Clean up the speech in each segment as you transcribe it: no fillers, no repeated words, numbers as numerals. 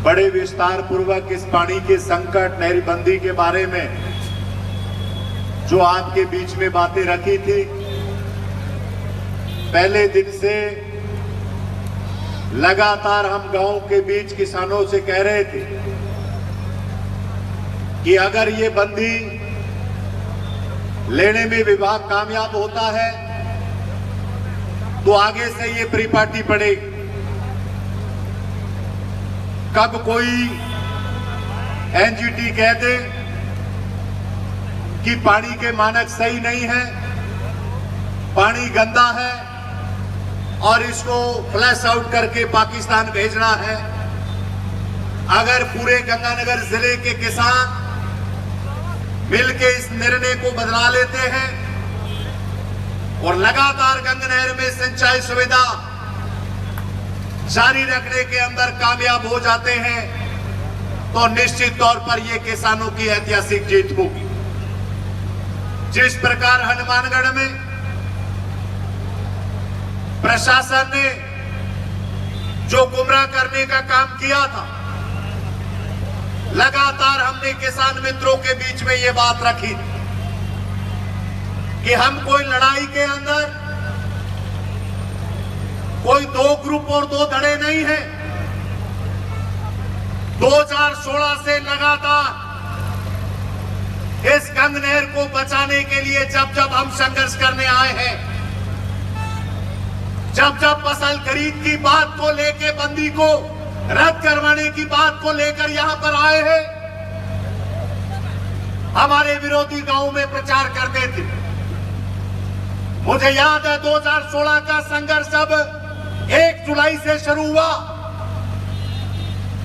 बड़े विस्तार पूर्वक इस पानी के संकट, नहरबंदी के बारे में जो आपके बीच में बातें रखी थी। पहले दिन से लगातार हम गांव के बीच किसानों से कह रहे थे कि अगर ये बंदी लेने में विभाग कामयाब होता है तो आगे से ये परिपाटी पड़ेगी। कब कोई एनजीटी कह दे कि पानी के मानक सही नहीं है, पानी गंदा है और इसको फ्लैश आउट करके पाकिस्तान भेजना है। अगर पूरे गंगानगर जिले के किसान मिलके इस निर्णय को बदला लेते हैं और लगातार गंगा नहर में सिंचाई सुविधा जारी रखने के अंदर कामयाब हो जाते हैं तो निश्चित तौर पर यह किसानों की ऐतिहासिक जीत होगी। जिस प्रकार हनुमानगढ़ में प्रशासन ने जो गुमराह करने का काम किया था, लगातार हमने किसान मित्रों के बीच में ये बात रखी कि हम कोई लड़ाई के अंदर कोई दो ग्रुप और दो धड़े नहीं है। 2016 से लगातार इस गंगा नहर को बचाने के लिए जब जब हम संघर्ष करने आए हैं, जब जब फसल खरीद की बात को लेकर, बंदी को रद्द करवाने की बात को लेकर यहां पर आए हैं, हमारे विरोधी गांव में प्रचार करते थे। मुझे याद है 2016 का संघर्ष अब 1 जुलाई से शुरू हुआ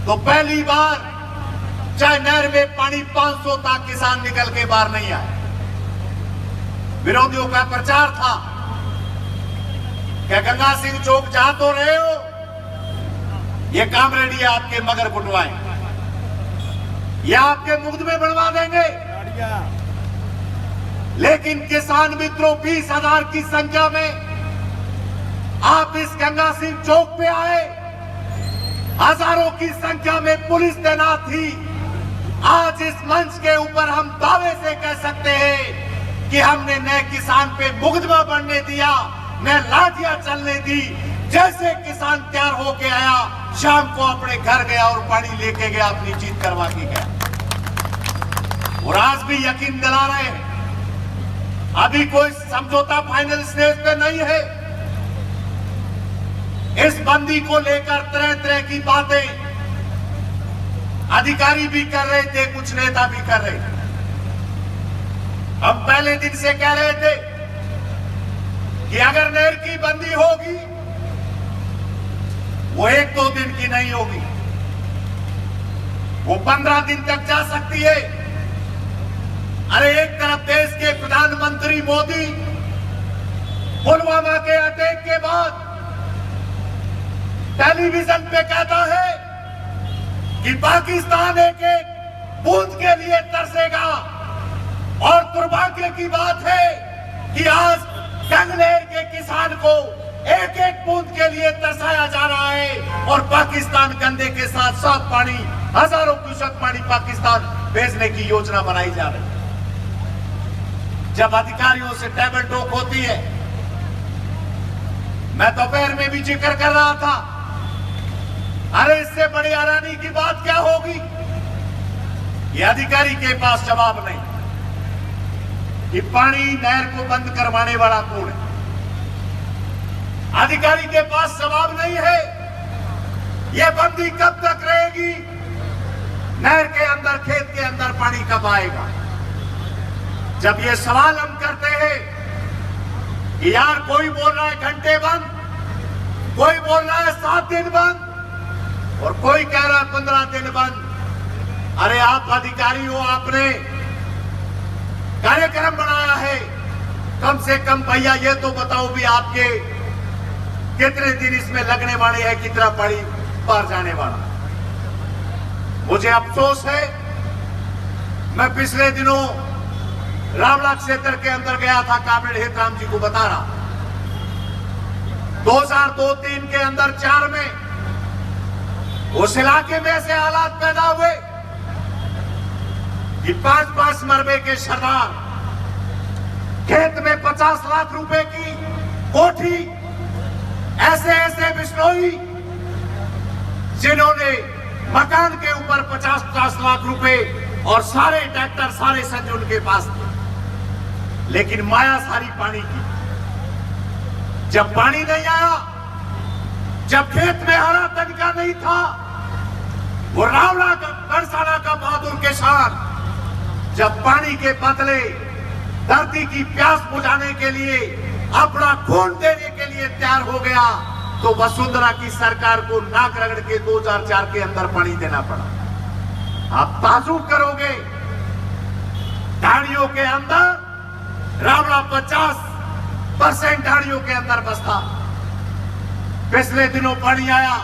तो पहली बार चाहे नहर में पानी 500 तक किसान निकल के बाहर नहीं आए। विरोधियों का प्रचार था क्या गंगा सिंह चौक जा तो रहे हो, ये काम रेडी है आपके मगर बुटवाएं, ये आपके मुग्ध में बढ़वा देंगे। लेकिन किसान मित्रों 20,000 की संख्या में आप इस गंगा सिंह चौक पे आए, हजारों की संख्या में पुलिस तैनात थी। आज इस मंच के ऊपर हम दावे से कह सकते हैं कि हमने न किसान पे मुकदमा बनने दिया, न लाठियां चलने दी। जैसे किसान तैयार होके आया, शाम को अपने घर गया और पानी लेके गया, अपनी जीत करवा के गया। और आज भी यकीन दिला रहे हैं, अभी कोई समझौता फाइनल स्टेज पे नहीं है। इस बंदी को लेकर तरह तरह की बातें अधिकारी भी कर रहे थे, कुछ नेता भी कर रहे थे। हम पहले दिन से कह रहे थे कि अगर नहर की बंदी होगी वो 1-2 दिन की नहीं होगी, वो 15 दिन तक जा सकती है। अरे एक तरफ देश के प्रधानमंत्री मोदी पुलवामा के अटैक के बाद टेलीविजन पे कहता है कि पाकिस्तान एक एक बूंद के लिए तरसेगा, और दुर्भाग्य की बात है कि आज गंगा नहर के किसान को एक एक बूंद के लिए तरसाया जा रहा है और पाकिस्तान गंदे के साथ साफ पानी, हजारों क्यूसेक पानी पाकिस्तान भेजने की योजना बनाई जा रही है। जब अधिकारियों से टेबल टॉक होती है, मैं दोपहर में भी जिक्र कर रहा था, अरे इससे बड़ी हैरानी की बात क्या होगी, ये अधिकारी के पास जवाब नहीं कि पानी नहर को बंद करवाने वाला कौन है। अधिकारी के पास जवाब नहीं है यह बंदी कब तक रहेगी, नहर के अंदर, खेत के अंदर पानी कब आएगा। जब ये सवाल हम करते हैं कि यार कोई बोल रहा है घंटे बंद, कोई बोल रहा है 7 दिन बंद और कोई कह रहा है 15 दिन बंद। अरे आप अधिकारी हो, आपने कार्यक्रम बनाया है, कम से कम भैया ये तो बताओ भी आपके कितने दिन इसमें लगने वाले हैं, कितना पानी पार जाने वाला। मुझे अफसोस है, मैं पिछले दिनों रामला क्षेत्र के अंदर गया था, काबिल हेतराम जी को बता रहा, 2002-03 के अंदर 4 में उस इलाके में ऐसे हालात पैदा हुए कि 5-5 मरबे के सरदार खेत में 50 लाख रुपए की कोठी, ऐसे ऐसे बिश्नोई जिन्होंने मकान के ऊपर 50-50 लाख रुपए और सारे ट्रैक्टर सारे संज उनके पास थे, लेकिन माया सारी पानी की। जब पानी नहीं आया, जब खेत में हरा तनका नहीं था, वो रावला का बरसाना का बहादुर किसान जब पानी के बदले धरती की प्यास बुझाने के लिए अपना खून देने के लिए तैयार हो गया, तो वसुंधरा की सरकार को नाक रगड़ के 2004 के अंदर पानी देना पड़ा। आप ताजुब करोगे, ढाड़ियों के अंदर रावला 50% ढाड़ियों के अंदर बसता। पिछले दिनों पानी आया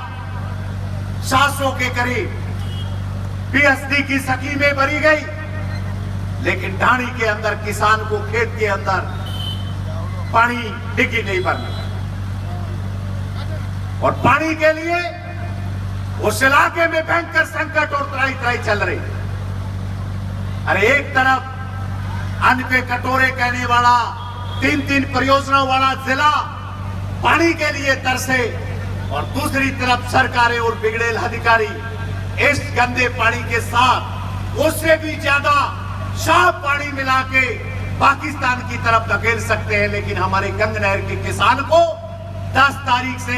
700 के करीब, पीएचडी की स्कीमें भरी गई, लेकिन ढाणी के अंदर किसान को खेत के अंदर पानी डिग्गी नहीं भरने। और पानी के लिए उस इलाके में भयंकर संकट और त्राही चल रही। अरे एक तरफ अन्न पे कटोरे कहने वाला 3-3 परियोजनाओं वाला जिला पानी के लिए तरसे, और दूसरी तरफ सरकारें और बिगड़ेल अधिकारी इस गंदे पानी के साथ उससे भी ज्यादा साफ पानी मिला के पाकिस्तान की तरफ धकेल सकते हैं। लेकिन हमारे गंग नहर के किसान को 10 तारीख से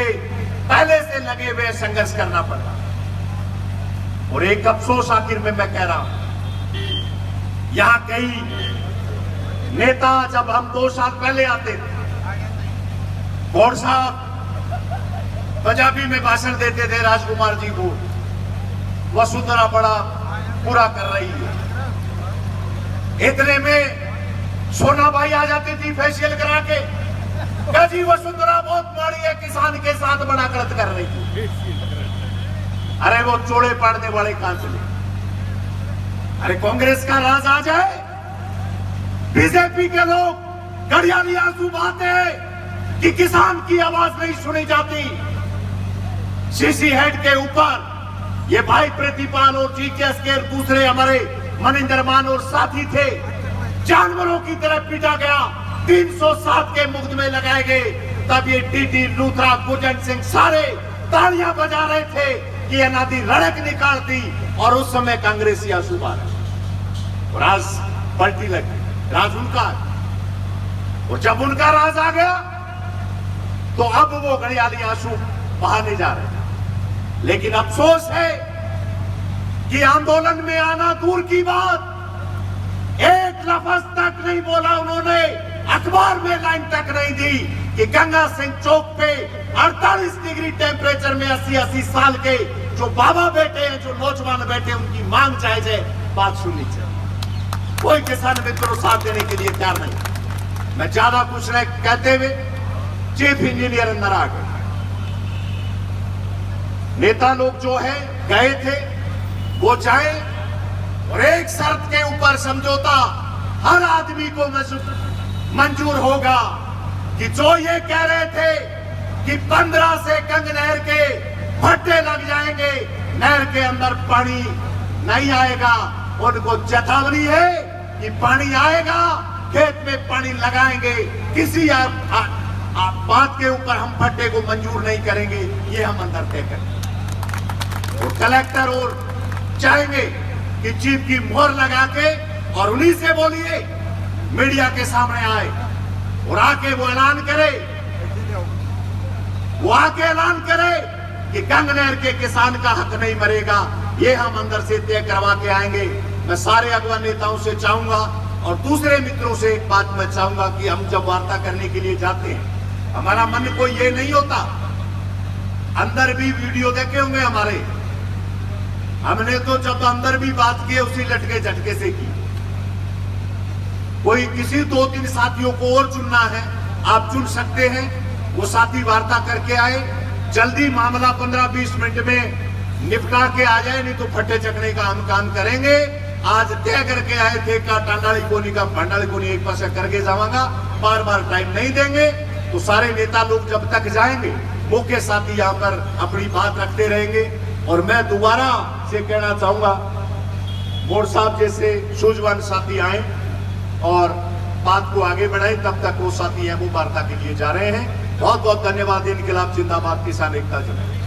पहले से लगे हुए संघर्ष करना पड़ा। और एक अफसोस आखिर में मैं कह रहा हूं, यहां कई नेता जब हम 2 साल पहले आते थे, गौड़ साहब पंजाबी में भाषण देते थे, राजकुमार जी को वसुंधरा बड़ा पूरा कर रही है। इतने में सोना भाई आ जाती थी फेशियल करा के, जी वसुंधरा बहुत माड़ी है, किसान के साथ बड़ा गलत कर रही थी। अरे वो चोड़े पाड़ने वाले कहां चले? अरे कांग्रेस का राज आ जाए, बीजेपी के लोग घड़ियाली आंसू बहाते हैं कि किसान की आवाज नहीं सुनी जाती। सीसी हेड के ऊपर ये भाई प्रतिपाल और जीकेएस के दूसरे हमारे मनिंदर मान और साथी थे, जानवरों की तरह पीटा गया, 307 के मुकदमे लगाए गए। तब ये टीटी लूथरा गुरजन सिंह सारे तालियां बजा रहे थे कि अनादि लड़क निकालती, और उस समय कांग्रेसी आंसू बहा। राज पलटी लगी, राज उनका, और जब उनका राज आ गया तो अब वो घड़ियाली आंसू बहाने जा रहे हैं। लेकिन अफसोस है कि आंदोलन में आना दूर की बात, एक लफ्ज तक नहीं बोला उन्होंने, अखबार में लाइन तक नहीं दी कि गंगा सिंह चौक पे 48 डिग्री टेम्परेचर में 80-80 साल के जो बाबा बैठे हैं, जो नौजवान बैठे हैं, उनकी मांग जायज है, बात सुननी चाहिए। कोई किसान मित्रों साथ देने के लिए तैयार नहीं। मैं ज्यादा कुछ नहीं कहते हुए चीफ इंजीनियर अंदर आ गए। नेता लोग जो है गए थे, वो जाए, और एक शर्त के ऊपर समझौता हर आदमी को मंजूर होगा कि जो ये कह रहे थे कि 15 से गंग नहर के भट्टे लग जाएंगे, नहर के अंदर पानी नहीं आएगा, उनको चेतावनी है कि पानी आएगा, खेत में पानी लगाएंगे, किसी बात के ऊपर हम भट्टे को मंजूर नहीं करेंगे, ये हम अंदर तय करेंगे। और कलेक्टर और चाहेंगे कि चीफ की मोहर लगा के, और उन्हीं से बोलिए, मीडिया के सामने आए और आके वो ऐलान करे, कि गंग नहर के किसान का हक नहीं मरेगा, ये हम अंदर से तय करवा के आएंगे। मैं सारे अगवा नेताओं से चाहूंगा और दूसरे मित्रों से एक बात मैं चाहूंगा कि हम जब वार्ता करने के लिए जाते हैं, हमारा मन कोई ये नहीं होता, अंदर भी वीडियो देखे होंगे हमारे, हमने तो जब अंदर भी बात की उसी लटके झटके से की। कोई किसी 2-3 साथियों को और चुनना है, आप चुन सकते हैं, वो साथी वार्ता करके आए, जल्दी मामला 15-20 मिनट में निपटा के आ जाए, नहीं तो फट्टे चकने का हम काम करेंगे। आज तय करके आए थे का टांडाली कोनी का भांडाली कोनी एक पास करके जाऊंगा, बार बार टाइम नहीं देंगे। तो सारे नेता लोग जब तक जाएंगे, मुख्य साथी यहाँ पर अपनी बात रखते रहेंगे और मैं दोबारा से कहना चाहूंगा, मोड़ साहब जैसे सूझवान साथी आए और बात को आगे बढ़ाए, तब तक वो साथी हैं वो वार्ता के लिए जा रहे हैं। बहुत बहुत धन्यवाद। इनकलाब जिंदाबाद, किसान एकता जिंदाबाद।